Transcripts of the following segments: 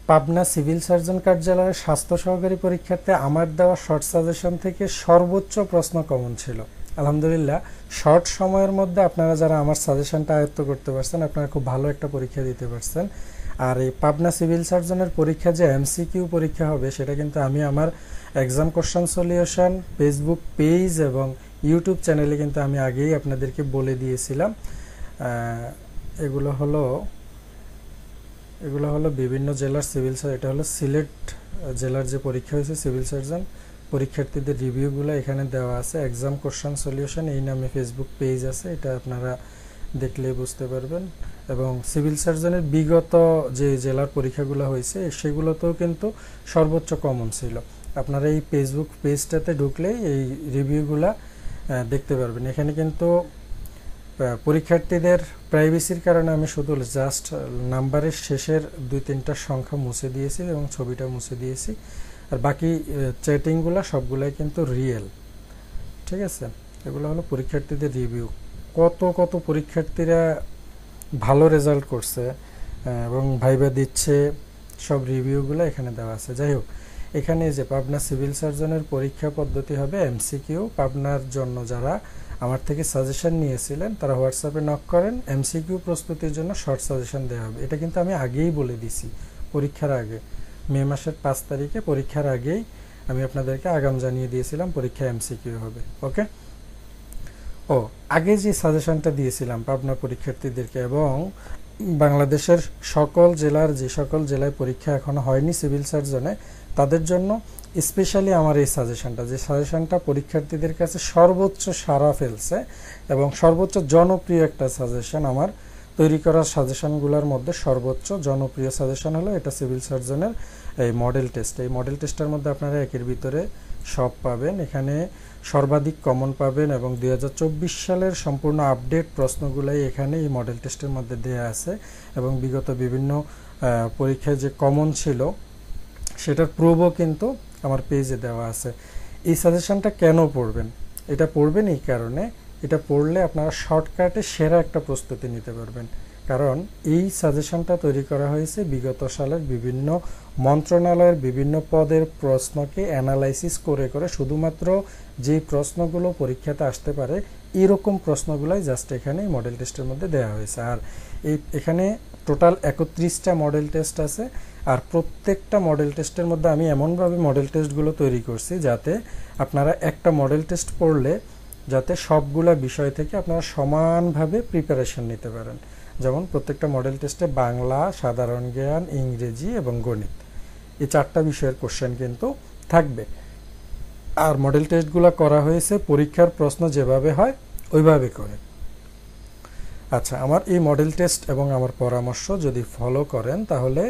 Pabna civil surgeon কার্যালয়ের স্বাস্থ্য সহকারী পরীক্ষার্থী আমার দেওয়া শর্ট সাজেশন থেকে সর্বোচ্চ প্রশ্ন কমন ছিল। আলহামদুলিল্লাহ, শর্ট সময়ের মধ্যে আপনারা যারা আমার সাজেশনটা আয়ত্ত করতে পারছেন, আপনারা খুব ভালো একটা পরীক্ষা দিতে পারছেন। আর এই পাবনা সিভিল সার্জনের পরীক্ষা যে এমসিকিউ পরীক্ষা হবে, সেটা কিন্তু আমি আমার exam question solution Facebook page এবং ইউটিউব চ্যানেলে কিন্তু আমি আগেই আপনাদেরকে বলে দিয়েছিলাম। এগুলো হলো বিভিন্ন জেলার সিভিল সার্জন। এটা হলো সিলেট জেলার যে পরীক্ষা হয়েছে সিভিল সার্জন পরীক্ষার্থীদের রিভিউগুলো এখানে দেওয়া আছে। এক্সাম কোশ্চেন সলিউশন এই নামে ফেসবুক পেজ আছে, এটা আপনারা দেখলে বুঝতে পারবেন। এবং সিভিল সার্জনের বিগত যে জেলার পরীক্ষাগুলো হয়েছে সেগুলোতেও কিন্তু সর্বোচ্চ কমন ছিল। আপনারা এই ফেসবুক পেজটাতে ঢুকলেই এই রিভিউগুলা দেখতে পারবেন। এখানে কিন্তু পরীক্ষার্থীদের প্রাইভেসির কারণে আমি শুধু জাস্ট নাম্বারের শেষের 2-3টা সংখ্যা মুছে দিয়েছি এবং ছবিটা মুছে দিয়েছি। আর বাকি চ্যাটিংগুলো সবগুলাই কিন্তু রিয়েল। ঠিক আছে, এগুলো হলো পরীক্ষার্থীদের রিভিউ। কত পরীক্ষার্থীরা ভালো রেজাল্ট করছে এবং ভাইবা দিচ্ছে, সব রিভিউগুলো এখানে দেওয়া আছে। যাই হোক, এখানে যে পাবনা সিভিল সার্জনের পরীক্ষা পদ্ধতি হবে এমসিকিউ। পাবনার জন্য যারা আমার থেকে সাজেশন নিয়েছিলেন তারা হোয়াটসঅ্যাপে নক করেন, এমসিকিউ প্রস্তুতির জন্য শর্ট সাজেশন দেওয়া হবে। এটা কিন্তু আমি আগেই বলে দিছি, পরীক্ষার আগে মে মাসের 5 তারিখে পরীক্ষার আগেই আমি আপনাদেরকে আগাম জানিয়ে দিয়েছিলাম পরীক্ষা এমসিকিউ হবে। ওকে, আগে যে সাজেশনটা দিয়েছিলাম পাবনা পরীক্ষার্থীদেরকে এবং বাংলাদেশের সকল জেলার যে সকল জেলায় পরীক্ষা এখনো হয়নি সিভিল সার্জনে, তাদের জন্য স্পেশালি আমার এই সাজেশনটা পরীক্ষার্থীদের কাছে সর্বোচ্চ সাড়া ফেলছে এবং সর্বোচ্চ জনপ্রিয় একটা সাজেশন। আমার তৈরি করা সাজেশনগুলোর মধ্যে সর্বোচ্চ জনপ্রিয় সাজেশন হলো এটা সিভিল সার্জনের এই মডেল টেস্ট। এই মডেল টেস্টের মধ্যে আপনারা একের ভিতরে সব পাবেন। এখানে সর্বাধিক কমন পাবেন এবং 2024 সালের সম্পূর্ণ আপডেট প্রশ্নগুলাই এখানে এই মডেল টেস্টের মধ্যে দেয়া আছে এবং বিগত বিভিন্ন পরীক্ষায় যে কমন ছিল সেটার প্রুফও কিন্তু আমার পেজে দেওয়া আছে। এই সাজেশনটা কেন পড়বেন? এটা পড়বেন এই কারণে, এটা পড়লে আপনারা শর্টকাটে সেরা একটা প্রস্তুতি নিতে পারবেন। কারণ এই সাজেশনটা তৈরি করা হয়েছে বিগত সালের বিভিন্ন মন্ত্রণালয়ের বিভিন্ন পদের প্রশ্নকে অ্যানালাইসিস করে শুধুমাত্র যে প্রশ্নগুলো পরীক্ষাতে আসতে পারে এরকম প্রশ্নগুলাই জাস্ট এখানে মডেল টেস্টের মধ্যে দেওয়া হয়েছে। আর এখানে টোটাল 31টা মডেল টেস্ট আছে। আর প্রত্যেকটা মডেল টেস্টের মধ্যে আমি এমনভাবে মডেল টেস্টগুলো তৈরি করছি যাতে আপনারা একটা মডেল টেস্ট পড়লে যাতে সবগুলা বিষয় থেকে আপনারা সমানভাবে প্রিপারেশন নিতে পারেন। যেমন প্রত্যেকটা মডেল টেস্টে বাংলা, সাধারণ জ্ঞান, ইংরেজি এবং গণিত এই 4টা বিষয়ের কোশ্চেন কিন্তু থাকবে। আর মডেল টেস্টগুলো করা হয়েছে পরীক্ষার প্রশ্ন যেভাবে হয় ওইভাবে করে। আচ্ছা, আমার এই মডেল টেস্ট এবং আমার পরামর্শ যদি ফলো করেন তাহলে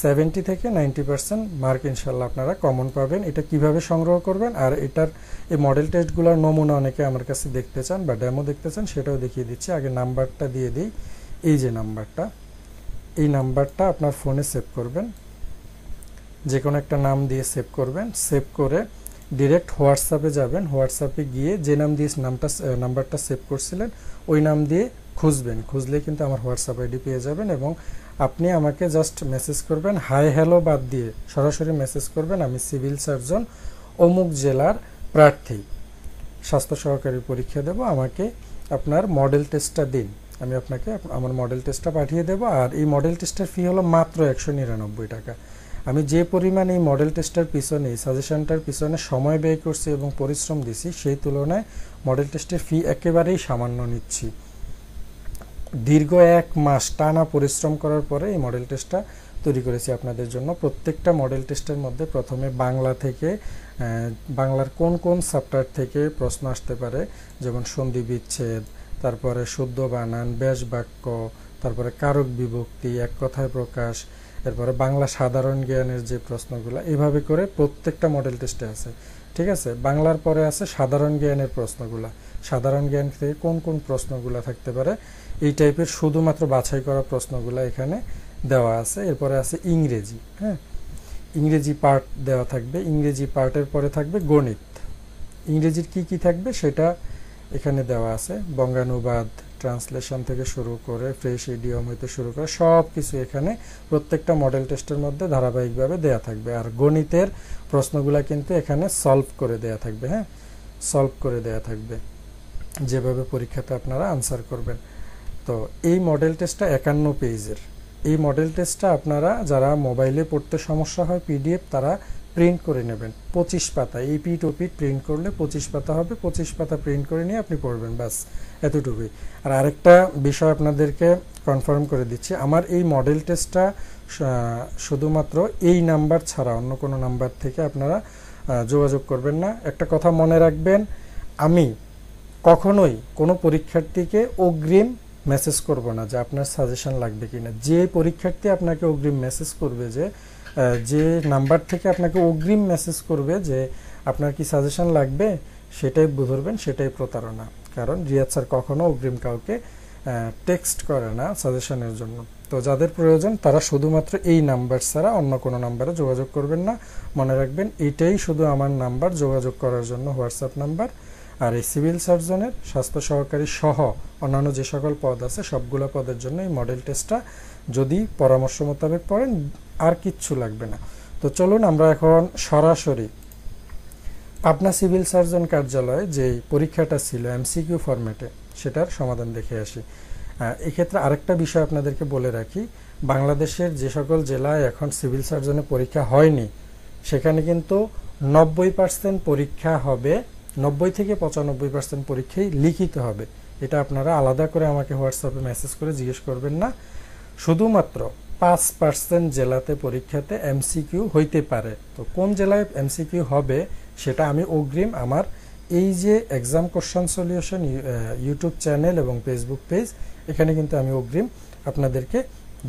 70 থেকে 90% মার্ক ইনশাল্লাহ আপনারা কমন পাবেন। এটা কিভাবে সংগ্রহ করবেন আর এটার এই মডেল টেস্টগুলোর নমুনা অনেকে আমার কাছে দেখতে চান বা ডেমো দেখতে চান, সেটাও দেখিয়ে দিচ্ছি। আগে নাম্বারটা দিয়ে দিই। এই যে নাম্বারটা, এই নাম্বারটা আপনার ফোনে সেভ করবেন, যে কোনো একটা নাম দিয়ে সেভ করবেন। সেভ করে ডিরেক্ট হোয়াটসঅ্যাপে যাবেন। হোয়াটসঅ্যাপে গিয়ে যে নাম দিয়ে নাম্বারটা সেভ করছিলেন ওই নাম দিয়ে খুঁজবেন। খুঁজলে কিন্তু আমার হোয়াটসঅ্যাপ আইডি পেয়ে যাবেন এবং আপনি আমাকে জাস্ট মেসেজ করবেন, হাই হ্যালো বাদ দিয়ে সরাসরি মেসেজ করবেন, আমি সিভিল সার্জন অমুক জেলার প্রার্থী, স্বাস্থ্য সহকারী পরীক্ষা দেব, আমাকে আপনার মডেল টেস্টটা দিন। আমি আপনাকে আমার মডেল টেস্টটা পাঠিয়ে দেব। আর এই মডেল টেস্টের ফি হলো মাত্র 199 টাকা। আমি যে পরিমাণ এই মডেল টেস্টের পিছনে, এই সাজেশনটার পিছনে সময় ব্যয় করছি এবং পরিশ্রম দিছি, সেই তুলনায় মডেল টেস্টের ফি একেবারেই সামান্য নিচ্ছি। দীর্ঘ 1 মাস টানা পরিশ্রম করার পরে এই মডেল টেস্টটা তৈরি করেছি আপনাদের জন্য। প্রত্যেকটা মডেল টেস্টের মধ্যে প্রথমে বাংলা থেকে, বাংলার কোন কোন চ্যাপ্টার থেকে প্রশ্ন আসতে পারে, যেমন সন্ধি বিচ্ছেদ, তারপরে শুদ্ধ বানান, ব্যাস বাক্য, তারপরে কারক বিভক্তি, এক কথায় প্রকাশ, এরপরে বাংলা সাধারণ জ্ঞানের যে প্রশ্নগুলো, এইভাবে করে প্রত্যেকটা মডেল টেস্টে আছে। ঠিক আছে, বাংলার পরে আছে সাধারণ জ্ঞানের প্রশ্নগুলা, সাধারণ জ্ঞান থেকে কোন কোন প্রশ্নগুলো থাকতে পারে এই টাইপের শুধুমাত্র বাছাই করা প্রশ্নগুলো এখানে দেওয়া আছে। এরপরে আছে ইংরেজি, ইংরেজি পার্ট দেওয়া থাকবে। ইংরেজি পার্টের পরে থাকবে গণিত। ইংরেজির কি কি থাকবে সেটা এখানে দেওয়া আছে, বঙ্গানুবাদ, ট্রান্সলেশন থেকে শুরু করে ফ্রেশ ইডিয়ম হইতে শুরু করে সব কিছু এখানে প্রত্যেকটা মডেল টেস্টের মধ্যে ধারাবাহিকভাবে দেয়া থাকবে। আর গণিতের প্রশ্নগুলা কিন্তু এখানে সলভ করে দেয়া থাকবে, হ্যাঁ, সলভ করে দেয়া থাকবে যেভাবে পরীক্ষাতে আপনারা আনসার করবেন। তো এই মডেল টেস্টটা 51 পেজের। এই মডেল টেস্টটা আপনারা যারা মোবাইলে পড়তে সমস্যা হয় পিডিএফ তারা প্রিন্ট করে নেবেন 25 পাতা, এই পিট ও পিট প্রিন্ট করলে 25 পাতা হবে, 25 পাতা প্রিন্ট করে নিয়ে আপনি পড়বেন, বাস এতটুকুই। আর আরেকটা বিষয় আপনাদেরকে কনফার্ম করে দিচ্ছি, আমার এই মডেল টেস্টটা শুধুমাত্র এই নাম্বার ছাড়া অন্য কোনো নাম্বার থেকে আপনারা যোগাযোগ করবেন না। একটা কথা মনে রাখবেন, আমি কখনোই কোনো পরীক্ষার্থীকে অগ্রিম মেসেজ করব না যে আপনার সাজেশন লাগবে কিনা। যে পরীক্ষার্থী আপনাকে অগ্রিম মেসেজ করবে, যে নাম্বার থেকে আপনাকে অগ্রিম মেসেজ করবে যে আপনার কি সাজেশন লাগবে, সেটাই ধরবেন, সেটাই প্রতারণা। কারণ রিয়াদ স্যার কখনো অগ্রিম কাউকে টেক্সট করে না সাজেশনের জন্য। তো যাদের প্রয়োজন তারা শুধুমাত্র এই নাম্বার ছাড়া অন্য কোনো নাম্বারে যোগাযোগ করবেন না। মনে রাখবেন এটাই শুধু আমার নাম্বার যোগাযোগ করার জন্য, হোয়াটসঅ্যাপ নাম্বার। আর এই সিভিল সার্জনের স্বাস্থ্য সহকারী সহ অন্যান্য যে সকল পদ আছে সবগুলো পদের জন্য এই মডেল টেস্টটা যদি পরামর্শ মোতাবেক পড়েন আর কিচ্ছু লাগবে না। তো চলুন আমরা এখন সরাসরি পাবনা সিভিল সার্জন কার্যালয়ে যে পরীক্ষাটা ছিল এমসিকিউ ফরম্যাটে সেটার সমাধান দেখে আসি। এক্ষেত্রে আরেকটা বিষয় আপনাদেরকে বলে রাখি, বাংলাদেশের যে সকল জেলায় এখন সিভিল সার্জনের পরীক্ষা হয়নি সেখানে কিন্তু 90% পরীক্ষা হবে, 90 থেকে 95% পরীক্ষাই লিখিত হবে। এটা আপনারা আলাদা করে আমাকে হোয়াটসঅ্যাপে মেসেজ করে জিজ্ঞেস করবেন না। শুধুমাত্র 5% জেলাতে পরীক্ষাতে এমসিকিউ হইতে পারে। তো কোন জেলায় এমসিকিউ হবে সেটা আমি অগ্রিম আমার এই যে exam question solution YouTube channel এবং ফেসবুক পেজ, এখানে কিন্তু আমি অগ্রিম আপনাদেরকে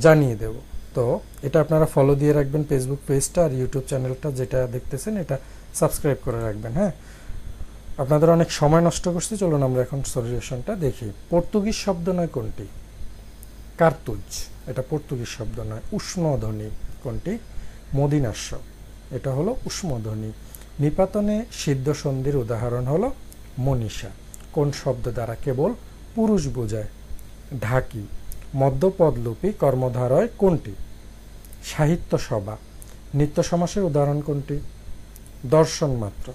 জানিয়ে দেব। তো এটা আপনারা ফলো দিয়ে রাখবেন, ফেসবুক পেজটা আর ইউটিউব চ্যানেলটা যেটা দেখতেছেন এটা সাবস্ক্রাইব করে রাখবেন। হ্যাঁ, আপনাদের অনেক সময় নষ্ট করছি, চলুন আমরা এখন সলিউশনটা দেখি। পর্তুগিজ শব্দ নয় কোনটি? কার্তুজ, এটা পর্তুগিজ শব্দ নয়। উষ্ণধ্বনি কোনটি? মদিনাস্য, এটা হলো উষ্ণধ্বনি। নিপাতনে সিদ্ধ সন্ধির উদাহরণ হলো মনীষা। কোন শব্দ দ্বারা কেবল পুরুষ বোঝায়? ঢাকি। মধ্যপদলোপী কর্মধারয় কোনটি? সাহিত্য সভা। নিত্য সমাসের উদাহরণ কোনটি? দর্শন মাত্র।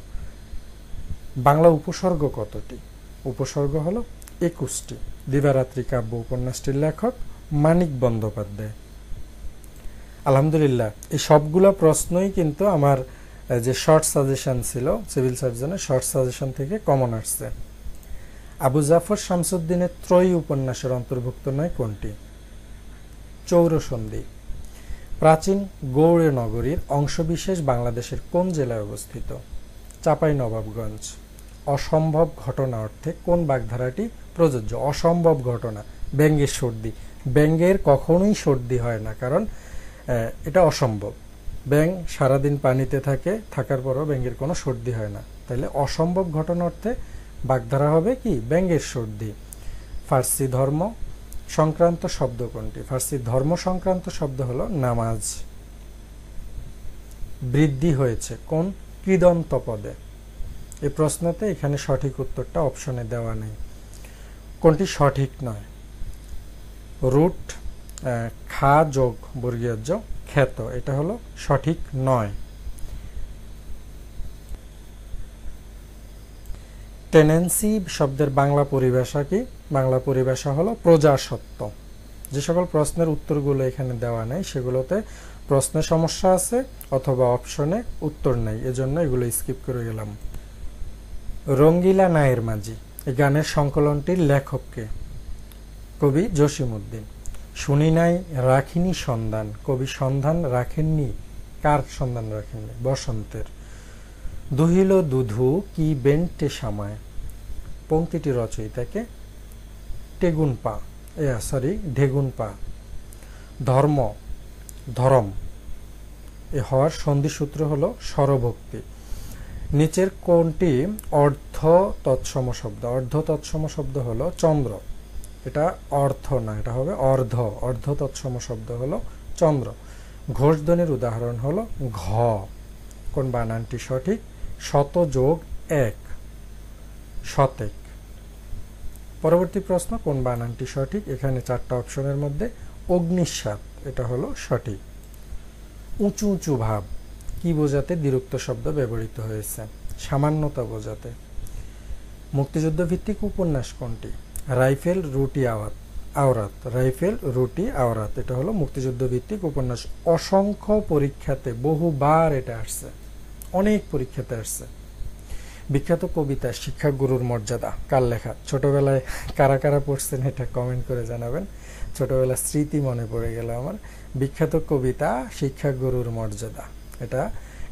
বাংলা উপসর্গ কতটি? উপসর্গ হলো 21টি। দিবারাত্রি কাব্য উপন্যাসটির লেখক মানিক বন্দ্যোপাধ্যায়। আলহামদুলিল্লাহ, এই সবগুলো প্রশ্নই কিন্তু আমার যে শর্ট সাজেশন ছিল সিভিল সার্জনের শর্ট সাজেশন থেকে কমন আসছে। আবু জাফর শামসুদ্দিনের ত্রয়ী উপন্যাসের অন্তর্ভুক্ত নয় কোনটি? চৌরসন্ধি। প্রাচীন গৌড়ে নগরীর অংশবিশেষ বাংলাদেশের কোন জেলায় অবস্থিত? চাঁপাইনবাবগঞ্জ। অসম্ভব ঘটনা অর্থে কোন বাগধারাটি প্রযোজ্য? অসম্ভব ঘটনা, ব্যঙ্গের সর্দি। ব্যঙ্গের কখনোই সর্দি হয় না, কারণ এটা অসম্ভব। ব্যাঙ সারাদিন পানিতে থাকার পরও ব্যাঙের কোনো সর্দি হয় না, তাইলে অসম্ভব ঘটনা অর্থে বাগধারা হবে কি? ব্যঙ্গের সর্দি। ফার্সি ধর্ম সংক্রান্ত শব্দ কোনটি? ফার্সি ধর্ম সংক্রান্ত শব্দ হলো নামাজ। বৃদ্ধি হয়েছে কোন কৃদন্ত পদে? এই প্রশ্নতে এখানে সঠিক উত্তরটা অপশনে দেওয়া নেই। কোনটি সঠিক নয়? রুট খা যোগ বর্গীয় জ খ্যাত, এটা হলো সঠিক নয়। টেনেন্সি শব্দের বাংলা পরিভাষা কি? বাংলা পরিভাষা হলো প্রজাসত্ব। যে সকল প্রশ্নের উত্তরগুলো এখানে দেওয়া নেই সেগুলোতে প্রশ্নে সমস্যা আছে অথবা অপশনে উত্তর নেই, এজন্য এগুলো স্কিপ করে গেলাম। রঙ্গিলা নায়ের মাঝি এই গানের সংকলনটির লেখককে? কবি জসিমউদ্দিন। শুনি নাই রাখিনি সন্ধান, কবি সন্ধান রাখেননি। কার সন্ধান রাখেননি? বসন্তের। দুহিল দুধু কি বেন্টে সামায়, পংক্তিটি রচয়িতাকে? ঢেগুন পা। ধর্ম ধরম এ হওয়ার সন্ধিসূত্র হলো স্বরভক্তি। নিচের কোনটি অর্ধ তৎসম শব্দ? অর্ধ তৎসম শব্দ হলো চন্দ্র, এটা অর্থ না, এটা হবে অর্ধ। অর্ধ তৎসম শব্দ হলো চন্দ্র। ঘোষধ্বনির উদাহরণ হলো ঘ। কোন বানানটি সঠিক? শত যোগ এক, শতেক। পরবর্তী প্রশ্ন, কোন বানানটি সঠিক? এখানে 4টা অপশনের মধ্যে অগ্নিস্বাদ এটা হলো সঠিক। উঁচু উঁচু ভাব কি বোঝাতে দ্বিরুক্ত শব্দ ব্যবহৃত হয়েছে? সামান্যতা বোঝাতে। মুক্তিযুদ্ধ ভিত্তিক উপন্যাস কোনটি? রাইফেল রুটি আওরাত। রাইফেল রুটি আওরাত এটা হলো মুক্তিযুদ্ধ ভিত্তিক উপন্যাস। অসংখ্য পরীক্ষাতে বহুবার এটা আসছে, অনেক পরীক্ষাতে আসছে। বিখ্যাত কবিতা শিক্ষাগুরুর মর্যাদা কার লেখা? ছোটবেলায় কারা কারা পড়ছেন এটা কমেন্ট করে জানাবেন। ছোটবেলার স্মৃতি মনে পড়ে গেল আমার। বিখ্যাত কবিতা শিক্ষাগুরুর মর্যাদা এটা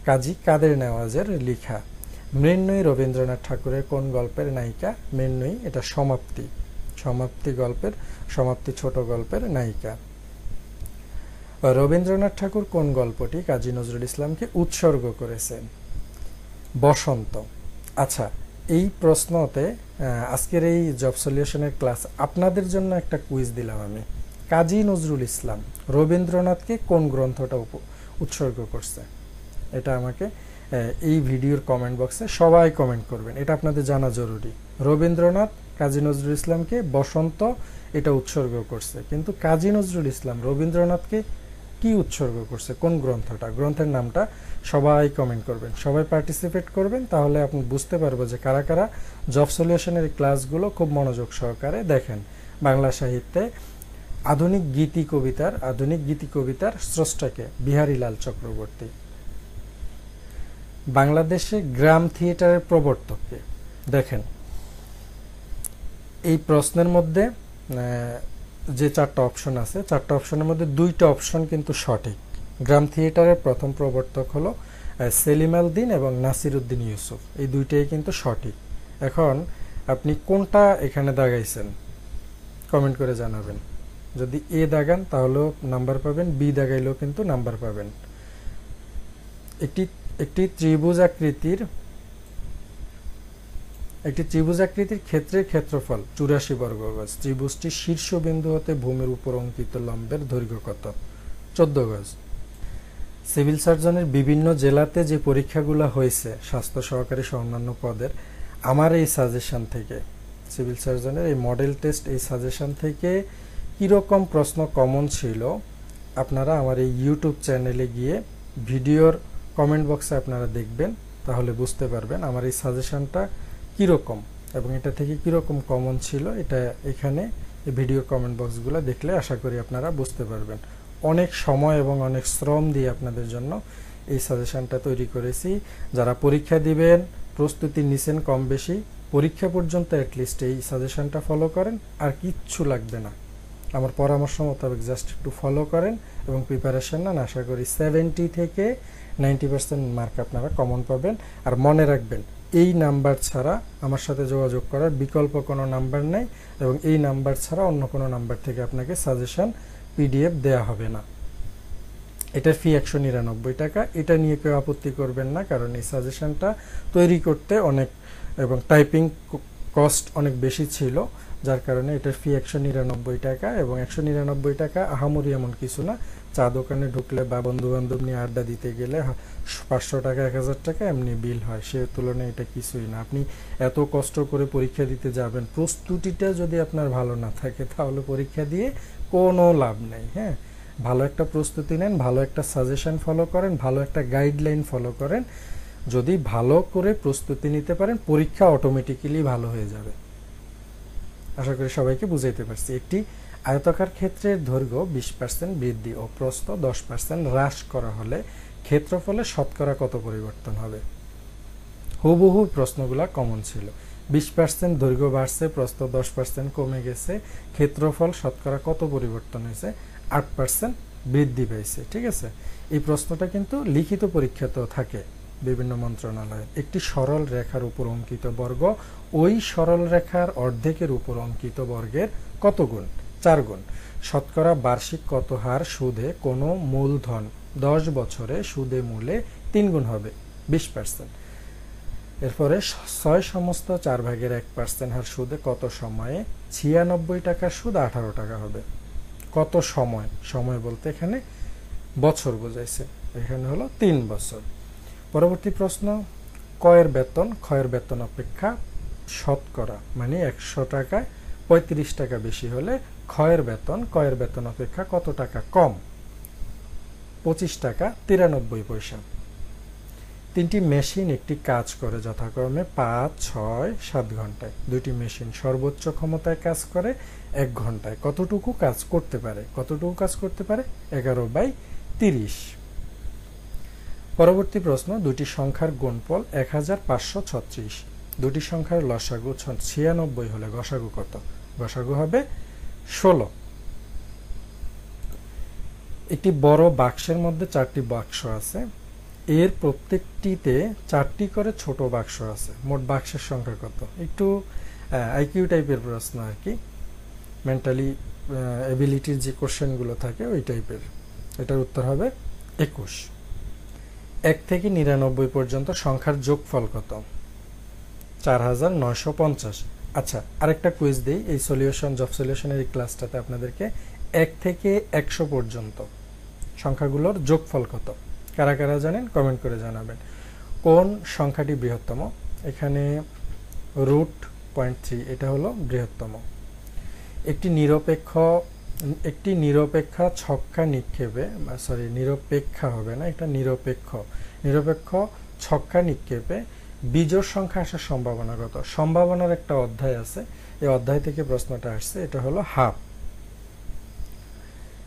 কাজী কাদের নেওয়াজের লেখা। মৃন্ময়ী রবীন্দ্রনাথ ঠাকুরের কোন গল্পের নায়িকা? মৃন্ময়ী এটা সমাপ্তি, সমাপ্তি গল্পের, সমাপ্তি ছোট গল্পের নায়িকা। রবীন্দ্রনাথ ঠাকুর কোন গল্পটি কাজী নজরুল ইসলামকে উৎসর্গ করেছেন? বসন্ত। আচ্ছা, এই প্রশ্নতে আজকের এই জব সলিউশনের ক্লাস আপনাদের জন্য একটা কুইজ দিলাম আমি। কাজী নজরুল ইসলাম রবীন্দ্রনাথকে কোন গ্রন্থটা উৎসর্গ করছে? এটা আমাকে এই ভিডিওর কমেন্ট বক্সে সবাই কমেন্ট করবেন, এটা আপনাদের জানা জরুরি। রবীন্দ্রনাথ কাজী নজরুল ইসলামকে বসন্ত এটা উৎসর্গ করছে, কিন্তু কাজী নজরুল ইসলাম রবীন্দ্রনাথকে কি উৎসর্গ করছে, কোন গ্রন্থটা? গ্রন্থের নামটা সবাই কমেন্ট করবেন, সবাই পার্টিসিপেট করবেন, তাহলে আপনি বুঝতে পারবো যে কারা কারা জব সলিউশনের ক্লাসগুলো খুব মনোযোগ সহকারে দেখেন। বাংলা সাহিত্যে আধুনিক গীতি কবিতার স্রষ্টাকে? বিহারীলাল চক্রবর্তী। বাংলাদেশে গ্রাম থিয়েটারের প্রবর্তককে? দেখেন, এই প্রশ্নের মধ্যে যে 4টা অপশন আছে, 4টা অপশনের মধ্যে 2টা অপশন কিন্তু সঠিক। গ্রাম থিয়েটারের প্রথম প্রবর্তক হলো সেলিম আল দ্বীন এবং নাসির উদ্দিন ইউসুফ, এই 2টাই কিন্তু সঠিক। এখন আপনি কোনটা এখানে দাগাইছেন কমেন্ট করে জানাবেন। যদি এ দাগান তাহলেও নাম্বার পাবেন, বি দাগাইলেও কিন্তু নাম্বার পাবেন। একটি ত্রিভুজ আকৃতির ক্ষেত্রের ক্ষেত্রফল 84 বর্গ গজ। ত্রিভুজটির শীর্ষবিন্দু হতে ভূমির উপর অঙ্কিত লম্বের দৈর্ঘ্য কত? 14 গজ। সিভিল সার্জনের বিভিন্ন জেলাতে যে পরীক্ষাগুলো হয়েছে স্বাস্থ্য সহকারী সহ অন্যান্য পদের, আমার এই সাজেশন থেকে, সিভিল সার্জনের এই মডেল টেস্ট এই সাজেশন থেকে কীরকম প্রশ্ন কমন ছিল আপনারা আমার এই ইউটিউব চ্যানেলে গিয়ে ভিডিওর কমেন্ট বক্সে আপনারা দেখবেন, তাহলে বুঝতে পারবেন আমার এই সাজেশনটা কীরকম এবং এটা থেকে কীরকম কমন ছিল। এটা এখানে এই ভিডিও কমেন্ট বক্সগুলো দেখলে আশা করি আপনারা বুঝতে পারবেন। অনেক সময় এবং অনেক শ্রম দিয়ে আপনাদের জন্য এই সাজেশনটা তৈরি করেছি। যারা পরীক্ষা দিবেন, প্রস্তুতি নিছেন কম বেশি, পরীক্ষা পর্যন্ত অ্যাটলিস্ট এই সাজেশনটা ফলো করেন, আর কিচ্ছু লাগবে না। আমার পরামর্শ মোতাবেক জাস্ট একটু ফলো করেন এবং প্রিপারেশন নেন। আশা করি 70 থেকে 90% মার্ক আপনারা কমন পাবেন। আর মনে রাখবেন, এই নাম্বার ছাড়া আমার সাথে যোগাযোগ করার বিকল্প কোনো নাম্বার নেই এবং এই নাম্বার ছাড়া অন্য কোনো নাম্বার থেকে আপনাকে সাজেশন PDF দেয়া হবে না। এটার ফি 199 টাকা। এটা নিয়ে কেউ আপত্তি করবেন না, কারণ এই সাজেশনটা তৈরি করতে অনেক এবং টাইপিং কস্ট অনেক বেশি ছিল, যার কারণে এটার ফি 199 টাকা। এবং 199 টাকা আহামরি এমন কিছু না। চা দোকানে ঢুকলে বা বন্ধু বান্ধব নিয়ে আড্ডা দিতে গেলে 500 টাকা 1000 টাকা এমনি বিল হয়, সে তুলনায় এটা কিছুই না। আপনি এত কষ্ট করে পরীক্ষা দিতে যাবেন, প্রস্তুতিটা যদি আপনার ভালো না থাকে তাহলে পরীক্ষা দিয়ে কোনো লাভ নেই। হ্যাঁ, ভালো একটা প্রস্তুতি নেন, ভালো একটা সাজেশন ফলো করেন, ভালো একটা গাইডলাইন ফলো করেন। যদি ভালো করে প্রস্তুতি নিতে পারেন, পরীক্ষা অটোমেটিক্যালি ভালো হয়ে যাবে। আশা করি সবাইকে বুঝাইতে পারছি। একটি আয়তাকার ক্ষেত্রের দৈর্ঘ্য 20% বৃদ্ধি ও প্রস্থ 10% হ্রাস করা হলে ক্ষেত্রফলে শতকরা কত পরিবর্তন হবে? হুবহু প্রশ্নগুলা কমন ছিল। 20% দৈর্ঘ্য বাড়ছে, প্রস্থ 10% কমে গেছে, ক্ষেত্রফল শতকরা কত পরিবর্তন হয়েছে? 8% বৃদ্ধি পেয়েছে। ঠিক আছে, এই প্রশ্নটা কিন্তু লিখিত পরীক্ষাতেও থাকে বিভিন্ন মন্ত্রণালয়ে। একটি সরল রেখার উপর অঙ্কিত বর্গ ওই সরল রেখার অর্ধেকের উপর অঙ্কিত বর্গের কত গুণ? 4 গুণ। শতকরা বার্ষিক কত হার সুদে কোনো মূলধন 10 বছরে সুদে মূলে 3 গুণ হবে? 20%। এরপরে 6 সমস্ত 4/1% হার সুদে কত সময়ে 96 টাকার সুদ 18 টাকা হবে? কত সময়? সময় বলতে এখানে বছর বোঝাইছে, এখানে হলো 3 বছর। পরবর্তী প্রশ্ন, কয়ের বেতন ক্ষয়ের বেতন অপেক্ষা শতকরা মানে 100 টাকায় 35 টাকা বেশি হলে ক্ষয়ের বেতন অপেক্ষা কত টাকা কম? 25 টাকা 93 পয়সা। 3টি মেশিন একটি কাজ করে যথাক্রমে 5, 6, 7 ঘন্টায়। 2টি মেশিন সর্বোচ্চ ক্ষমতায় কাজ করে 1 ঘন্টায়। কতটুকু কাজ করতে পারে? 11/30। পরবর্তী প্রশ্ন, দুটি সংখ্যার গুণফল 1536। দুটি সংখ্যার লসাগু 96 হলে গসাগু কত? গসাগু হবে 16। একটি বড় বাক্সের মধ্যে 4টি বাক্স আছে, এর প্রত্যেকটিতে 4টি করে ছোট বাক্স আছে। মোট বাক্সের সংখ্যা কত? একটু আইকিউ টাইপের প্রশ্ন আর কি, মেন্টালি এবিলিটির যে কোশ্চেনগুলো থাকে ওই টাইপের। এটার উত্তর হবে 21। 1 থেকে 99 পর্যন্ত সংখ্যার যোগফল কত? 4950। আচ্ছা, আরেকটা কুইজ দেই। এই জব সলিউশনের এই ক্লাসটাতে আপনাদেরকে 1 থেকে 100 পর্যন্ত সংখ্যাগুলোর যোগফল কত? কারা কারা জানেন কমেন্ট করে জানাবেন। কোন সংখ্যাটি বৃহত্তম? এখানে √.3 এটা হলো বৃহত্তম। একটি নিরপেক্ষা ছক্কা নিক্ষেপে, নিরপেক্ষা হবে না, এটা নিরপেক্ষ ছক্কা নিক্ষেপে বিজোড় সংখ্যা আসার সম্ভাবনা কত? সম্ভাবনার একটা অধ্যায় আছে, এই অধ্যায় থেকে প্রশ্নটা আসছে। এটা হলো হাফ।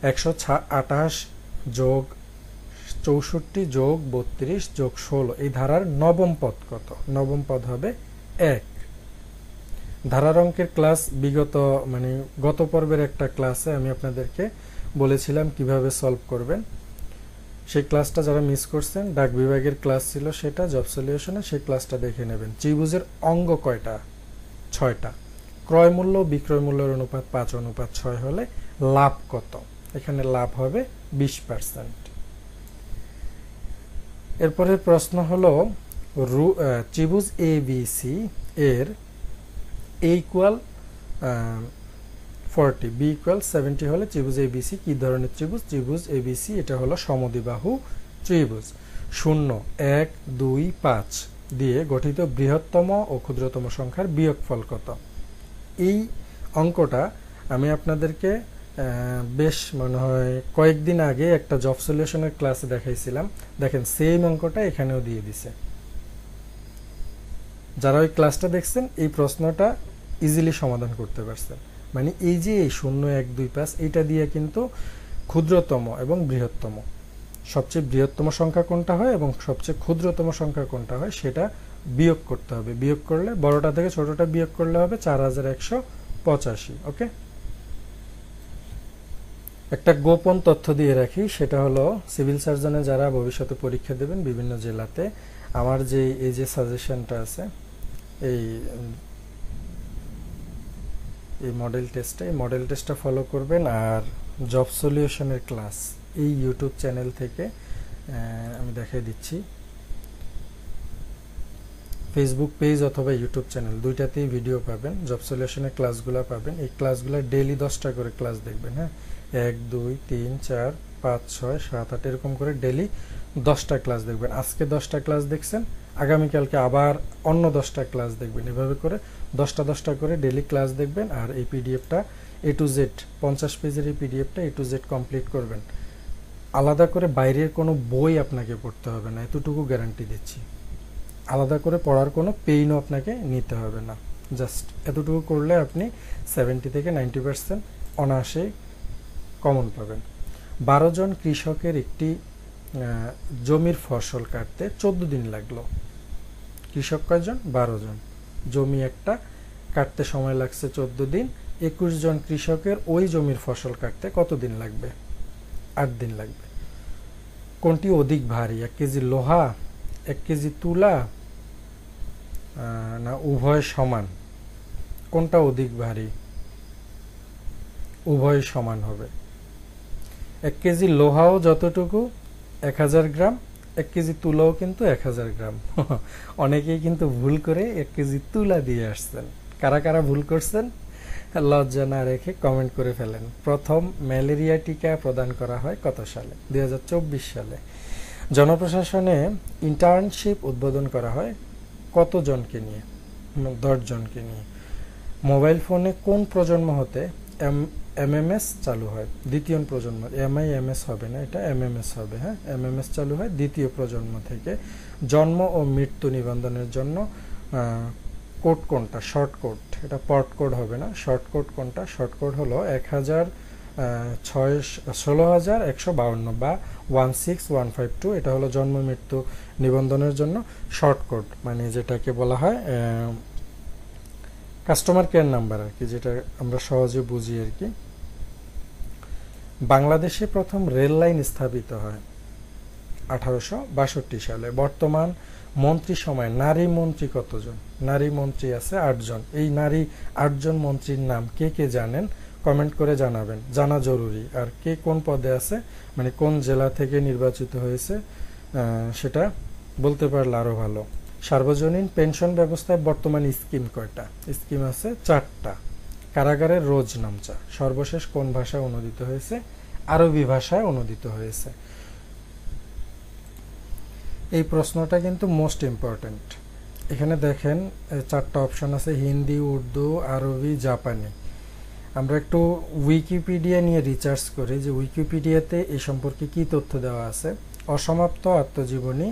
128 যোগ 64 যোগ 32 যোগ 16, এই ধারার নবম পদ কত? নবম পদ হবে 1। ধারার অঙ্কের ক্লাস গত পর্বের একটা ক্লাসে আমি আপনাদেরকে বলেছিলাম কিভাবে সলভ করবেন। সেই ক্লাসটা যারা মিস করছেন, ডাক বিভাগের ক্লাস ছিল সেটা, জব সলিউশনে, সেই ক্লাসটা দেখে নেবেন। ত্রিভুজের অঙ্গ কয়টা? 6টা। ক্রয় মূল্য বিক্রয় মূল্যের অনুপাত 5:6 হলে লাভ কত? এখানে লাভ হবে 20%। এরপরের প্রশ্ন হলো ত্রিভুজ ABC এর A = 40, B = 70 হলে ত্রিভুজ ABC কি ধরনের ত্রিভুজ? ত্রিভুজ ABC এটা হলো সমদ্বিবাহু ত্রিভুজ। 0, 1, 2, 5 দিয়ে গঠিত বৃহত্তম ও ক্ষুদ্রতম সংখ্যার বিয়োগফল কত? এই অঙ্কটা আমি আপনাদেরকে বেশ মনে হয় কয়েকদিন আগে একটা জব সলিউশনের ক্লাসে দেখাইছিলাম। দেখেন সেম অঙ্কটা এখানেও দিয়ে দিছে। যারা ওই ক্লাসটা দেখছেন এই প্রশ্নটা ইজিলি সমাধান করতে পারছেন। মানে এই যে 0, 1, 2, 5 এটা দিয়ে কিন্তু ক্ষুদ্রতম এবং বৃহত্তম, সবচেয়ে বৃহত্তম সংখ্যা কোনটা হয় এবং সবচেয়ে ক্ষুদ্রতম সংখ্যা কোনটা হয় সেটা বিয়োগ করতে হবে। বিয়োগ করলে বড়টা থেকে ছোটটা বিয়োগ করলে হবে 4185। ওকে, একটা গোপন তথ্য দিয়ে রাখি, সেটা হলো সিভিল সার্জনে যারা ভবিষ্যতে পরীক্ষা দেবেন বিভিন্ন জেলাতে, আমার এই যে সাজেশনটা আছে এই মডেল টেস্টটা ফলো করবেন। আর জব সলিউশনের ক্লাস এই ইউটিউব চ্যানেল থেকে আমি দেখাই দিচ্ছি, ফেসবুক পেজ অথবা ইউটিউব চ্যানেল দুইটাতেই ভিডিও পাবেন, জব সলিউশনের ক্লাসগুলো পাবেন। এই ক্লাসগুলো ডেইলি 10টা করে ক্লাস দেখবেন। হ্যাঁ, 1, 2, 3, 4, 5, 6, 7, 8 এরকম করে ডেইলি 10টা ক্লাস দেখবেন। আজকে 10টা ক্লাস দেখছেন, আগামীকালকে আবার অন্য 10টা ক্লাস দেখবেন। এভাবে করে 10টা করে ডেইলি ক্লাস দেখবেন। আর এই পিডিএফটা A to Z 50 পেজের এই পিডিএফটা A to Z কমপ্লিট করবেন। আলাদা করে বাইরের কোনো বই আপনাকে পড়তে হবে না, এতটুকু গ্যারান্টি দিচ্ছি। আলাদা করে পড়ার কোনো পেইনও আপনাকে নিতে হবে না, জাস্ট এতটুকু করলে আপনি 70 থেকে 90% অনায়াসে কমন পাবেন। 12 জন কৃষকের একটি জমির ফসল কাটতে 14 দিন লাগলো। কৃষক কয়জন? 12 জন। জমি একটা কাটতে সময় লাগছে 14 দিন। 21 জন কৃষকের ওই জমির ফসল কাটতে কত দিন লাগবে? 8 দিন লাগবে। কোনটি অধিক ভারী? 1 কেজি লোহা, 1 কেজি তুলা, না উভয় সমান? কোনটা অধিক ভারী? উভয় সমান হবে। 1 কেজি লোহাও যতটুকু 1000 গ্রাম, 1 কেজি তুলাও কিন্তু 1000 গ্রাম। অনেকেই কিন্তু ভুল করে 1 কেজি তুলা দিয়ে আসছেন। কারা কারা ভুল করছেন লজ্জা না রেখে কমেন্ট করে ফেলেন। প্রথম ম্যালেরিয়া টিকা প্রদান করা হয় কত সালে? 2024 সালে। জনপ্রশাসনে ইন্টার্নশিপ উদ্বোধন করা হয় কতজনকে নিয়ে? 10 জনকে নিয়ে। মোবাইল ফোনে কোন প্রজন্ম হতে এমএমএস চালু হয়? দ্বিতীয় প্রজন্ম। এমআইএমএস হবে না, এটা এমএমএস হবে। হ্যাঁ, এমএমএস চালু হয় দ্বিতীয় প্রজন্ম থেকে। জন্ম ও মৃত্যু নিবন্ধনের জন্য কোড কোনটা? Short code. এটা পট কোড হবে না। শর্ট কোড কোনটা? শর্ট কোড হলো 16,152 বা 16152। এটা হলো জন্ম মৃত্যু নিবন্ধনের জন্য শর্ট কোড, মানে যেটাকে বলা হয় কাস্টমার কেয়ার নাম্বার আর কি, যেটা আমরা সহজে বুঝি আর কি। বাংলাদেশে প্রথম রেল লাইন স্থাপিত হয় 1862 সালে। বর্তমান মন্ত্রী সময় নারী মন্ত্রী কতজন? নারী মন্ত্রী আছে 8 জন। এই নারী 8 জন মন্ত্রীর নাম কে কে জানেন? কমেন্ট করে জানাবেন, জানা জরুরি। আর কে কোন পদে আছে, মানে কোন জেলা থেকে নির্বাচিত হয়েছে সেটা বলতে পারলে আরো ভালো। সার্বজনীন পেনশন ব্যবস্থায় বর্তমান স্কিম কয়টা? স্কিম আছে 4টা। কারাগারের রোজ নামচা সর্বশেষ কোন ভাষায় অনুদিত হয়েছে? আরবি ভাষায় অনুদিত হয়েছে। এই প্রশ্নটা কিন্তু মোস্ট ইম্পর্টেন্ট। এখানে দেখেন 4টা অপশন আছে, হিন্দি, উর্দু, আরবি, জাপানি। আমরা একটু উইকিপিডিয়া নিয়ে রিসার্চ করি যে উইকিপিডিয়াতে এই সম্পর্কে কি তথ্য দেওয়া আছে। অসমাপ্ত আত্মজীবনী,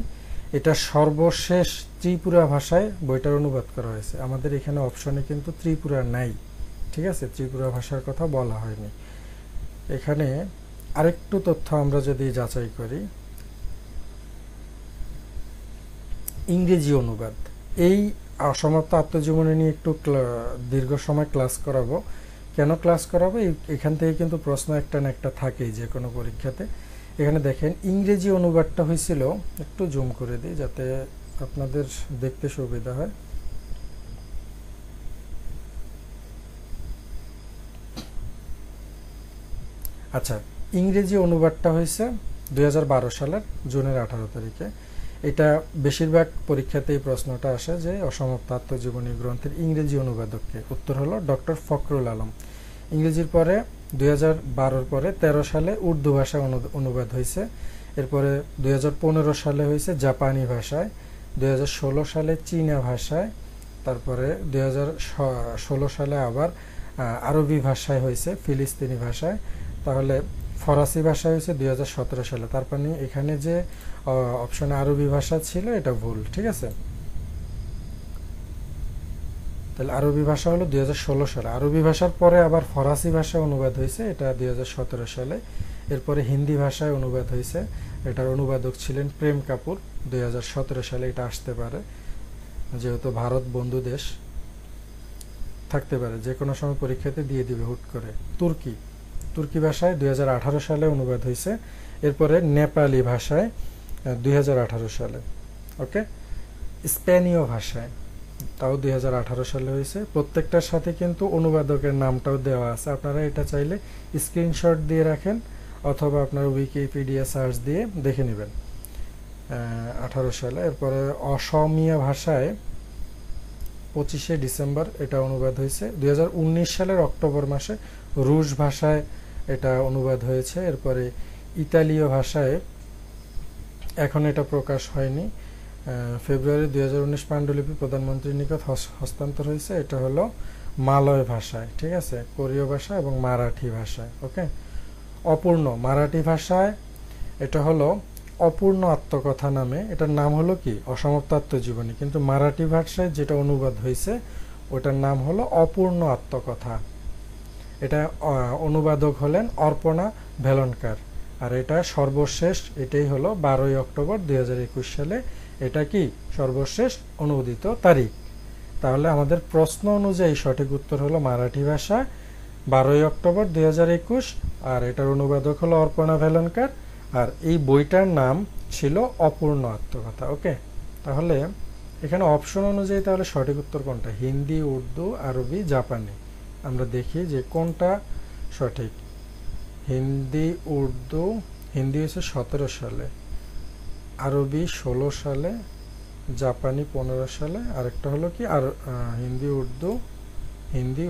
এটা সর্বশেষ ত্রিপুরা ভাষায় বইটার অনুবাদ করা হয়েছে। আমাদের এখানে অপশনে কিন্তু ত্রিপুরা নাই, ঠিক আছে, ত্রিপুরা ভাষার কথা বলা হয়নি। এখানে আরেকটু তথ্য আমরা যদি যাচাই করি, ইংরেজি অনুবাদ। এই অসমাপ্ত আত্মজীবনী নিয়ে একটু দীর্ঘ সময় ক্লাস করাবো। কেন ক্লাস করাবো? এখান থেকে কিন্তু প্রশ্ন একটা না একটা থাকেই যে কোনো পরীক্ষাতে। এখানে দেখেন ইংরেজি অনুবাদটা হয়েছিল, একটু জুম করে দিই যাতে আপনাদের দেখতে সুবিধা হয়। আচ্ছা, ইংরেজি অনুবাদটা হয়েছে 2012 সালের জুনের 18 তারিখে। এটা বেশিরভাগ পরীক্ষাতেই প্রশ্নটা আসে যে অসমাপ্ত আত্মজীবনী গ্রন্থের ইংরেজি অনুবাদককে। উত্তর হলো ডক্টর ফখরুল আলম। ইংরেজির পরে 2012 পরে 13 সালে উর্দু ভাষায় অনুবাদ হয়েছে। এরপরে 2015 সালে হয়েছে জাপানি ভাষায়, 2016 সালে চীনা ভাষায়, তারপরে 2016 সালে আবার আরবি ভাষায় হয়েছে, ফিলিস্তিনি ভাষায়। তাহলে ফরাসি ভাষা হয়েছে 2017 সালে। তারপর এখানে যে অপশনে আরবি ভাষা ছিল এটা ভুল, ঠিক আছে। তাহলে আরবি ভাষা হলো 2016 সালে। আরবি ভাষার পরে আবার ফরাসি ভাষায় অনুবাদ হয়েছে, এটা 2017 সালে। এরপরে হিন্দি ভাষায় অনুবাদ হয়েছে, এটার অনুবাদক ছিলেন প্রেম কাপুর, 2017 সালে এটা আসতে পারে, যেহেতু ভারত বন্ধু দেশ থাকতে পারে, যে কোনো সময় পরীক্ষাতে দিয়ে দিবে হুট করে। তুর্কি ভাষায় 2018 সালে অনুবাদ হয়েছে। এরপরে নেপালি ভাষায় 2018 সালে। ওকে, স্পেনীয় ভাষায় তাও 2018 সালে হয়েছে। প্রত্যেকটার সাথে কিন্তু অনুবাদকের নামটাও দেওয়া আছে, আপনারা এটা চাইলে স্ক্রিনশট দিয়ে রাখেন অথবা আপনারা উইকিপিডিয়া সার্চ দিয়ে দেখে নেবেন। 18 সালে। এরপরে অসমীয়া ভাষায় 25শে ডিসেম্বর এটা অনুবাদ হয়েছে। 2019 সালের অক্টোবর মাসে রুশ ভাষায় এটা অনুবাদ হয়েছে। এরপরে ইতালীয় ভাষায় এখন এটা প্রকাশ হয়নি, ফেব্রুয়ারি 2019 পাণ্ডুলিপি প্রধানমন্ত্রীর নিকট হস্তান্তর হয়েছে। এটা হলো মালয় ভাষায়, ঠিক আছে, কোরীয় ভাষা এবং মারাঠি ভাষায়। ওকে, অপূর্ণ মারাঠি ভাষায় এটা হলো অপূর্ণ আত্মকথা নামে, এটার নাম হলো কি অসমাপ্ত আত্মজীবনী, কিন্তু মারাঠি ভাষায় যেটা অনুবাদ হয়েছে ওটার নাম হলো অপূর্ণ আত্মকথা। এটা অনুবাদক হলেন অর্পণা ভেলনকার। আর এটা সর্বশেষ, এটাই হলো 12 অক্টোবর 2021 সালে, এটা কি সর্বশেষ অনুদিত তারিখ। তাহলে আমাদের প্রশ্ন অনুযায়ী সঠিক উত্তর হলো মারাঠি ভাষা, 12 অক্টোবর 2021, আর এটার অনুবাদক হলো অর্পণা ভেলনকার, আর এই বইটার নাম ছিল অপূর্ণ আত্মকথা। ওকে, তাহলে এখানে অপশন অনুযায়ী তাহলে সঠিক উত্তর কোনটা? হিন্দি, উর্দু, আরবি, জাপানি। আমরা দেখি যে কোনটা সঠিক। হিন্দি, উর্দু, হিন্দি হয়েছে 17 সালে, আরবি 16 সালে, জাপানি 15 সালে, আরেকটা হলো কি আর হিন্দি,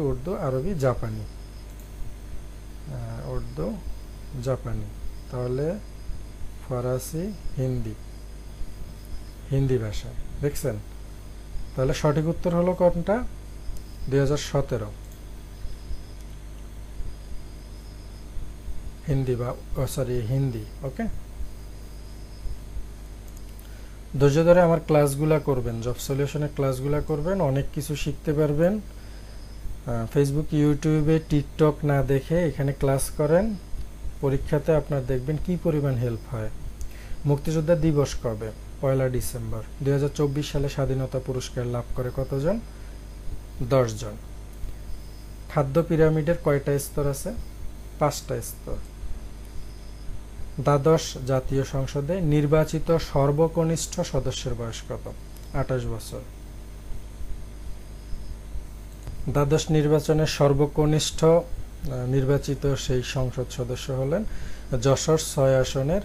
উর্দু, আরবি, জাপানি, উর্দু, জাপানি। তাহলে ফরাসি, হিন্দি ভাষায়, দেখছেন? তাহলে সঠিক উত্তর হলো কোনটা? 2017 হিন্দি বা হিন্দি। ওকে, ধৈর্য ধরে আমার ক্লাসগুলা করবেন, জব সলিউশনের ক্লাসগুলা করবেন, অনেক কিছু শিখতে পারবেন। ফেসবুক, ইউটিউবে, টিকটক না দেখে এখানে ক্লাস করেন, পরীক্ষাতে আপনার দেখবেন কি পরিমাণ হেল্প হয়। মুক্তিযোদ্ধা দিবস কবে? 1 ডিসেম্বর। 2024 সালে স্বাধীনতা পুরস্কার লাভ করে কতজন? 10 জন। খাদ্য পিরামিডের কয়টা স্তর আছে? 5টা স্তর। দ্বাদশ জাতীয় সংসদে নির্বাচিত সর্বকনিষ্ঠ সদস্যের বয়স কত? 28 বছর। দ্বাদশ নির্বাচনের সর্বকনিষ্ঠ নির্বাচিত সেই সংসদ সদস্য হলেন যশোর 6 আসনের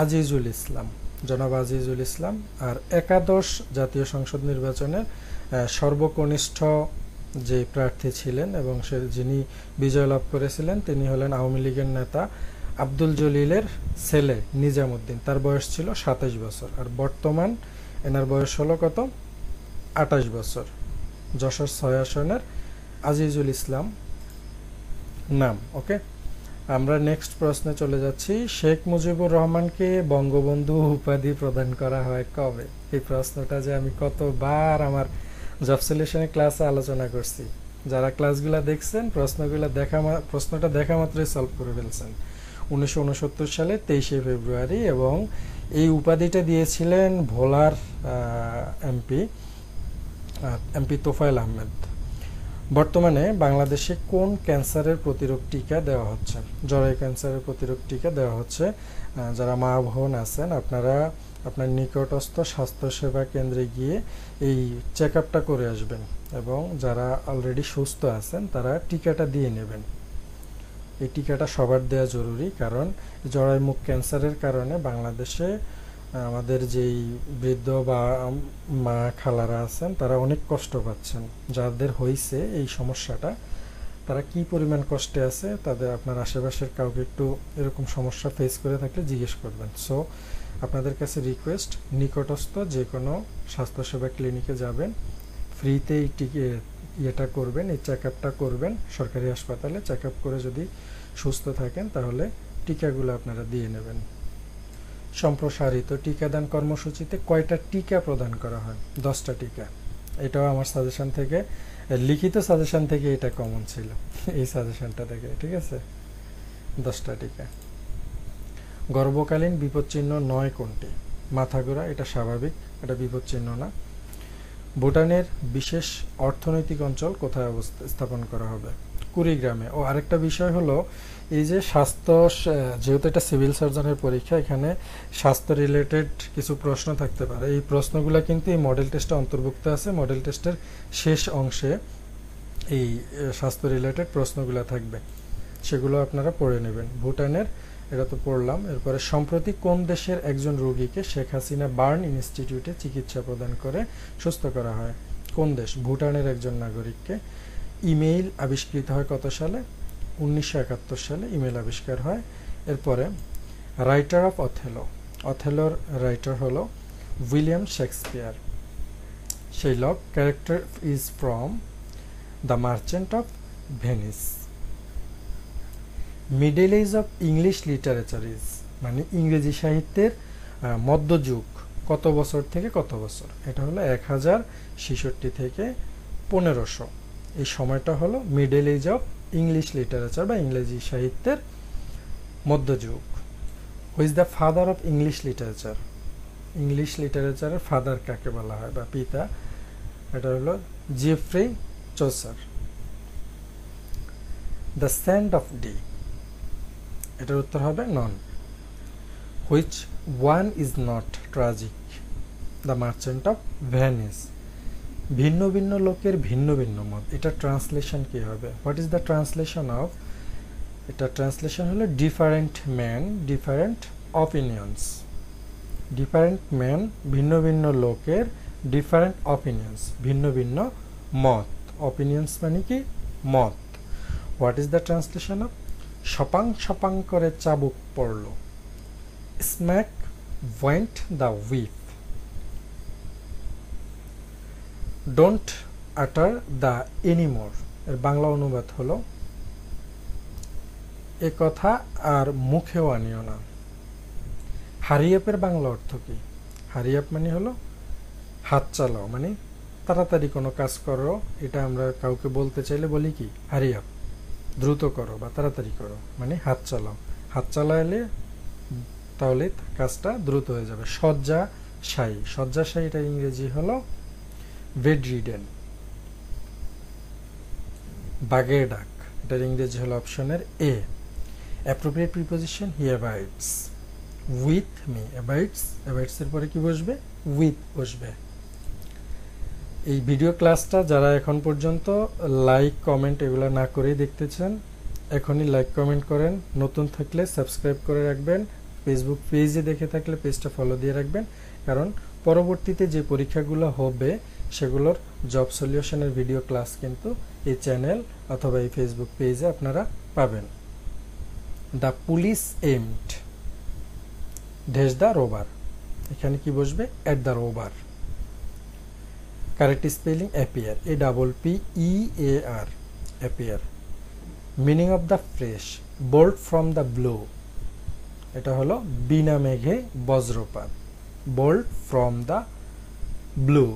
আজিজুল ইসলাম, জনাব আজিজুল ইসলাম। আর একাদশ জাতীয় সংসদ নির্বাচনের সর্বকনিষ্ঠ যে প্রার্থী ছিলেন এবং যিনি বিজয় লাভ করেছিলেন তিনি হলেন আওয়ামী লীগের নেতা আব্দুল জলিলের ছেলে নিজামুদ্দিন। তার বয়স ছিল 27 বছর। আর বর্তমান এনার বয়স হলো কত? 28 বছর। যশোর 6 আসনের আজিজুল ইসলাম নাম। ওকে, আমরা নেক্সট প্রশ্নে চলে যাচ্ছি। শেখ মুজিবুর রহমানকে বঙ্গবন্ধু উপাধি প্রদান করা হয় কবে? এই প্রশ্নটা যে আমি কতবার আমার জব সলিউশনের ক্লাসে আলোচনা করছি, যারা ক্লাসগুলো দেখছেন প্রশ্নটা দেখা মাত্রই সলভ করে ফেলছেন। 1969 সালে 23 ফেব্রুয়ারি, এবং এই উপাধিটা দিয়েছিলেন ভোলার এমপি তোফায়েল আহমেদ। বর্তমানে বাংলাদেশে কোন ক্যান্সারের প্রতিরোধ টিকা দেওয়া হচ্ছে? জরায়ু ক্যান্সারের প্রতিরোধ টিকা দেওয়া হচ্ছে। যারা মা বোন আছেন আপনারা আপনার নিকটস্থ স্বাস্থ্যসেবা কেন্দ্রে গিয়ে এই চেক আপটা করে আসবেন, এবং যারা অলরেডি সুস্থ আছেন তারা টিকাটা দিয়ে নেবেন। এই টিকাটা সবার দেওয়া জরুরি, কারণ জরায়ু মুখ ক্যান্সারের কারণে বাংলাদেশে আমাদের যেই বৃদ্ধ বা মা খালারা আছেন তারা অনেক কষ্ট পাচ্ছেন। যাদের হয়েছে এই সমস্যাটা তারা কি পরিমাণ কষ্টে আছে, তাদের আপনার আশেপাশের কাউকে একটু এরকম সমস্যা ফেস করে থাকলে জিজ্ঞেস করবেন। সো আপনাদের কাছে রিকোয়েস্ট, নিকটস্থ যে কোনো স্বাস্থ্যসেবা ক্লিনিকে যাবেন, ফ্রিতে এই ইয়েটা করবেন, এই চেক আপটা করবেন। সরকারি হাসপাতালে চেক আপ করে যদি সুস্থ থাকেন তাহলে টিকাগুলো আপনারা দিয়ে নেবেন। সম্প্রসারিত টিকাদান কর্মসূচিতে কয়টা টিকা প্রদান করা হয়? 10টা টিকা। এটাও আমার সাজেশন থেকে, লিখিত সাজেশন থেকে এটা কমন ছিল, এই সাজেশনটা থেকে। ঠিক আছে, 10টা টিকা। গর্ভকালীন বিপদচিহ্ন 9 কোনটি? মাথা ঘোরা, এটা স্বাভাবিক, এটা বিপদচিহ্ন না। ভুটানের বিশেষ অর্থনৈতিক অঞ্চল কোথায় স্থাপন করা হবে? কুড়িগ্রামে। ও আরেকটা বিষয় হলো, এই যে স্বাস্থ্য, যেহেতু এটা সিভিল সার্জনের পরীক্ষা, এখানে স্বাস্থ্য রিলেটেড কিছু প্রশ্ন থাকতে পারে। এই প্রশ্নগুলো কিন্তু এই মডেল টেস্টে অন্তর্ভুক্ত আছে। মডেল টেস্টের শেষ অংশে এই স্বাস্থ্য রিলেটেড প্রশ্নগুলো থাকবে, সেগুলো আপনারা পড়ে নেবেন। ভুটানের, এটা তো পড়লাম। এরপরে সম্প্রতি কোন দেশের একজন রোগীকে শেখ হাসিনা বার্ন ইনস্টিটিউটে চিকিৎসা প্রদান করে সুস্থ করা হয়? কোন দেশ? ভুটানের একজন নাগরিককে। ইমেইল আবিষ্কৃত হয় কত সালে? 1971 সালে ইমেইল আবিষ্কার হয়। এরপরে রাইটার অফ অথেলো, অথেলোর রাইটার হলো William Shakespeare. Shylock character is from the merchant of Venice. Middle age of English literature is, মানে ইংরেজি সাহিত্যের মধ্যযুগ কত বছর থেকে কত বছর? এটা হলো 1066 থেকে 1500। এই সময়টা হলো middle age of English literature বা ইংরেজি সাহিত্যের মধ্যযুগ। Who is the father of English literature? English লিটারেচারের ফাদার কাকে বলা হয় বা পিতা? এটা হলো Geoffrey Chaucer. The sand of D, এটার উত্তর হবে none. Which one is not tragic? The merchant of Venice. ভিন্ন ভিন্ন লোকের ভিন্ন ভিন্ন মত, এটা ট্রান্সলেশন কি হবে? What is the translation of? এটা ট্রান্সলেশন হলো different man different opinions. Different man, ভিন্ন ভিন্ন লোকের, ডিফারেন্ট অপিনিয়ন্স, ভিন্ন ভিন্ন মত। অপিনিয়ন্স মানে কি? মত। What is the translation of? সপাং সপাং করে চাবুক পড়ল। Smack went the whip. Don't utter the anymore, এর বাংলা অনুবাদ হলো এ কথা আর মুখেও আনিও না। হারি আপের বাংলা অর্থ কি? হারি আপ মানে হলো হাত চালাও, মানে তাড়াতাড়ি কোনো কাজ করো। এটা আমরা কাউকে বলতে চাইলে বলি কি হারি আপ, দ্রুত করো বা তাড়াতাড়ি করো, মানে হাত চালাও। হাত চালাইলে তাহলে কাজটা দ্রুত হয়ে যাবে। শয্যাশায়ী, শয্যাশায়ী এটা ইংরেজি হলো বেড রিডেন। বাঘের ডাক, এটার ইংরেজি হলো অপশনের এ। Appropriate preposition he abides with me. Abides এর পরে কি বসবে? উইথ বসবে। এই ভিডিও ক্লাসটা যারা এখন পর্যন্ত লাইক কমেন্ট এগুলো না করেই দেখতেছেন, এখনই লাইক কমেন্ট করেন। নতুন থাকলে সাবস্ক্রাইব করে রাখবেন। ফেসবুক পেজে দেখে থাকলে পেজটা ফলো দিয়ে রাখবেন, কারণ পরবর্তীতে যে পরীক্ষাগুলো হবে সেগুলোর জব সলিউশনের ভিডিও ক্লাস কিন্তু এই চ্যানেল অথবা এই ফেসবুক পেজে আপনারা পাবেন। The police aimed dash the robber, এখানে কি বসবে? At the robber. Correct spelling appear, APPEAR, appear. Meaning of the fresh bolt from the blow, এটা হলো বিনা মেঘে বজ্রপাত। বোল্ট ফ্রম দ্য ব্লু,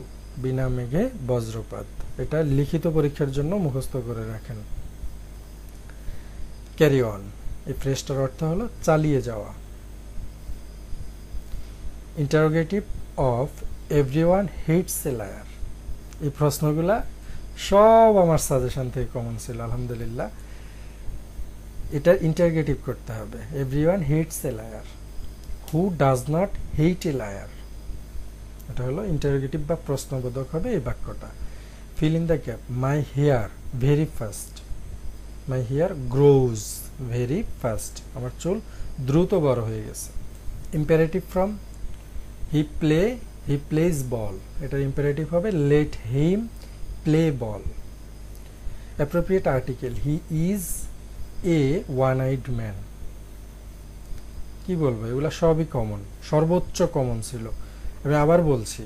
বিনা মেঘে বজ্রপাত। এটা লিখিত পরীক্ষার জন্য মুখস্থ করে রাখেন। ক্যারি অন, এই ফ্রেশটার অর্থ হলো চালিয়ে যাওয়া। Interrogative of everyone hates a liar, এই প্রশ্নগুলা সব আমার সাজেশন থেকে কমন ছিল আলহামদুলিল্লাহ। এটা ইন্টারোগেটিভ করতে হবে। Everyone hates a liar, who does not hate a liar, এটা হলো ইন্টারোগেটিভ বা প্রশ্নবোধক হবে এই বাক্যটা। Fill in the gap, my hair very fast, my hair grows very fast, আমার চুল দ্রুত বড় হয়ে গেছে। Imperative from he plays ball, এটার ইম্পারেটিভ হবে let him play ball. Appropriate article, he is a one eyed man, কি বলবো? এগুলা সবই কমন, সর্বোচ্চ কমন ছিল। আমি আবার বলছি,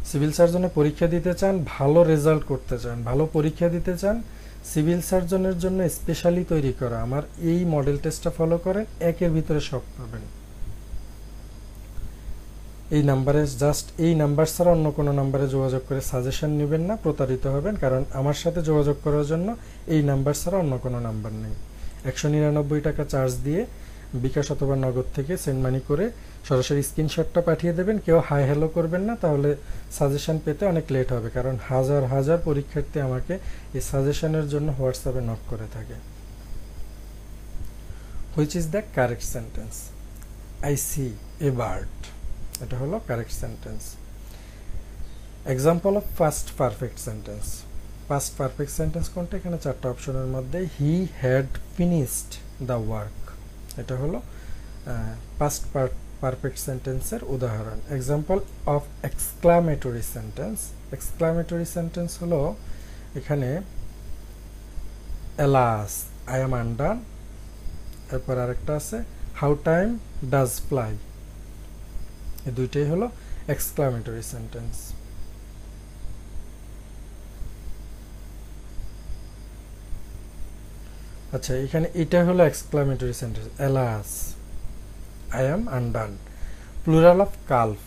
সিভিল সার্জনে পরীক্ষা দিতে চান, ভালো রেজাল্ট করতে চান, ভালো পরীক্ষা দিতে চান, সিভিল সার্জনের জন্য স্পেশালি তৈরি করা আমার এই মডেল টেস্টটা ফলো করেন, একের ভিতরে সব পাবেন। এই নাম্বারে জাস্ট এই নাম্বার ছাড়া অন্য কোনো নাম্বারে যোগাযোগ করে সাজেশন নেবেন না, প্রতারিত হবেন। কারণ আমার সাথে যোগাযোগ করার জন্য এই নাম্বার ছাড়া অন্য কোনো নাম্বার নেই। 199 টাকা চার্জ দিয়ে বিকাশ অথবা নগদ থেকে সেন্ড মানি করে সরাসরি স্ক্রিনশটটা পাঠিয়ে দেবেন। কেউ হাই হ্যালো করবেন না, তাহলে সাজেশন পেতে অনেক লেট হবে। কারণ হাজার হাজার পরীক্ষার্থী আমাকে এই সাজেশনের জন্য হোয়াটসঅ্যাপে নক করে থাকে। Which is the correct sentence? I see a bird, এটা হলো correct sentence. Example of past perfect sentence. Past perfect sentence কোনটা? এখানে চারটা অপশনের মধ্যে he had finished the work, এটা হলো পাস্ট পারফেক্ট সেন্টেন্সের উদাহরণ। Example of exclamatory sentence. Exclamatory sentence হলো এখানে এলাস আই এম আনডান, এরপর আরেকটা আছে হাউ টাইম ডাজ ফ্লাই, এই দুইটাই হলো এক্সক্লামেটরি সেন্টেন্স। আচ্ছা, এখানে এটা হলো exclamatory sentence, alas I am undone. Plural of calf,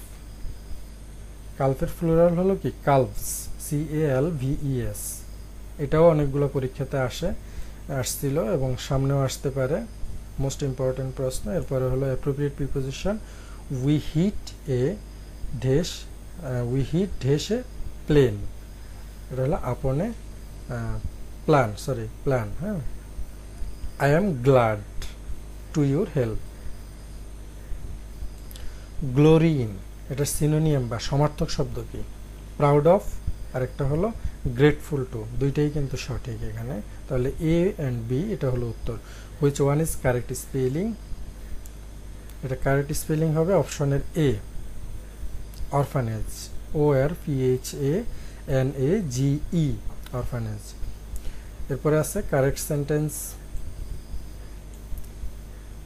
কালফের প্লুরাল হলো কি? কালভস, CALVES। এটাও অনেকগুলো পরীক্ষাতে আসছিল এবং সামনেও আসতে পারে, মোস্ট ইম্পর্টেন্ট প্রশ্ন। এরপরে হলো অ্যাপ্রোপ্রিয়েট প্রিপোজিশন, উই হিট ঢেস এ প্লেন, এটা হলো আপনে প্ল্যান। হ্যাঁ, I am glad to your help. Glory in, এটা সিনোনিয়াম বা সমার্থক শব্দ কি? প্রাউড অফ, আরেকটা হলো গ্রেটফুল টু, দুইটাই কিন্তু সঠিক এখানে। তাহলে A and B এটা হলো উত্তর। Which one is correct spelling? এটা কারেক্ট স্পেলিং হবে অপশনের A, অরফানেজ, ORPHANAGE, অরফানেজ। এরপরে আছে correct sentence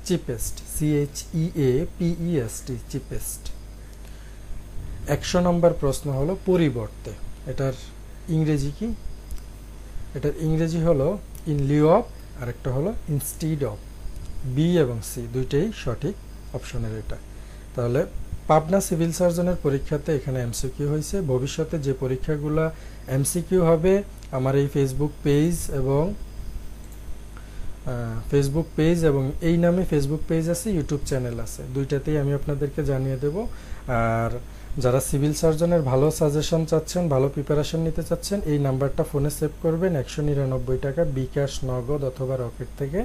cheapest, CHEAPEST, cheapest. 100 নম্বর প্রশ্ন হলো পরিবর্তে, এটার ইংরেজি কি, এটার ইংরেজি হলো ইন লিউ অফ, আর একটা হলো ইনস্টিড অফ। বি এবং সি দুইটাই সঠিক অপশনের এটা। তাহলে পাবনা সিভিল সার্জনের পরীক্ষাতে এখানে এমসিকিউ হয়েছে। ভবিষ্যতে যে পরীক্ষাগুলো এমসিকিউ হবে আমার এই ফেসবুক পেজ এবং এই নামে ফেসবুক পেজ আছে, ইউটিউব চ্যানেল আছে, দুইটাতেই আমি আপনাদেরকে জানিয়ে দেব। আর যারা সিভিল সার্জনের ভালো সাজেশন চাচ্ছেন, ভালো প্রিপারেশন নিতে চাচ্ছেন, এই নাম্বারটা ফোনে সেভ করবেন। 199 টাকা বিকাশ, নগদ অথবা রকেট থেকে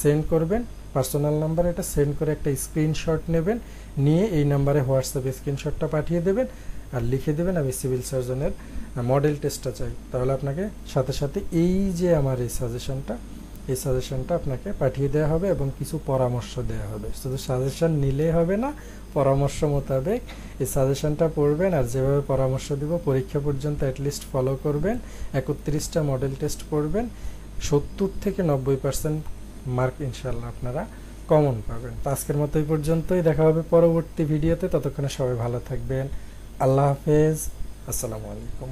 সেন্ড করবেন। পার্সোনাল নাম্বার, এটা সেন্ড করে একটা স্ক্রিনশট নেবেন, নিয়ে এই নাম্বারে হোয়াটসঅ্যাপে স্ক্রিনশটটা পাঠিয়ে দেবেন আর লিখে দেবেন আমি সিভিল সার্জনের মডেল টেস্টটা চাই। তাহলে আপনাকে সাথে সাথে এই যে আমার এই সাজেশনটা আপনাকে পাঠিয়ে দেওয়া হবে এবং কিছু পরামর্শ দেওয়া হবে। শুধু সাজেশন নিলেই হবে না, পরামর্শ মোতাবেক এই সাজেশনটা পড়বেন আর যেভাবে পরামর্শ দিব পরীক্ষা পর্যন্ত অ্যাটলিস্ট ফলো করবেন। 31টা মডেল টেস্ট পড়বেন, 70 থেকে 90% মার্ক ইনশাল্লাহ আপনারা কমন পাবেন। তো আজকের মতো এই পর্যন্তই, দেখা হবে পরবর্তী ভিডিওতে। ততক্ষণে সবাই ভালো থাকবেন। আল্লাহ হাফেজ, আসসালামু আলাইকুম।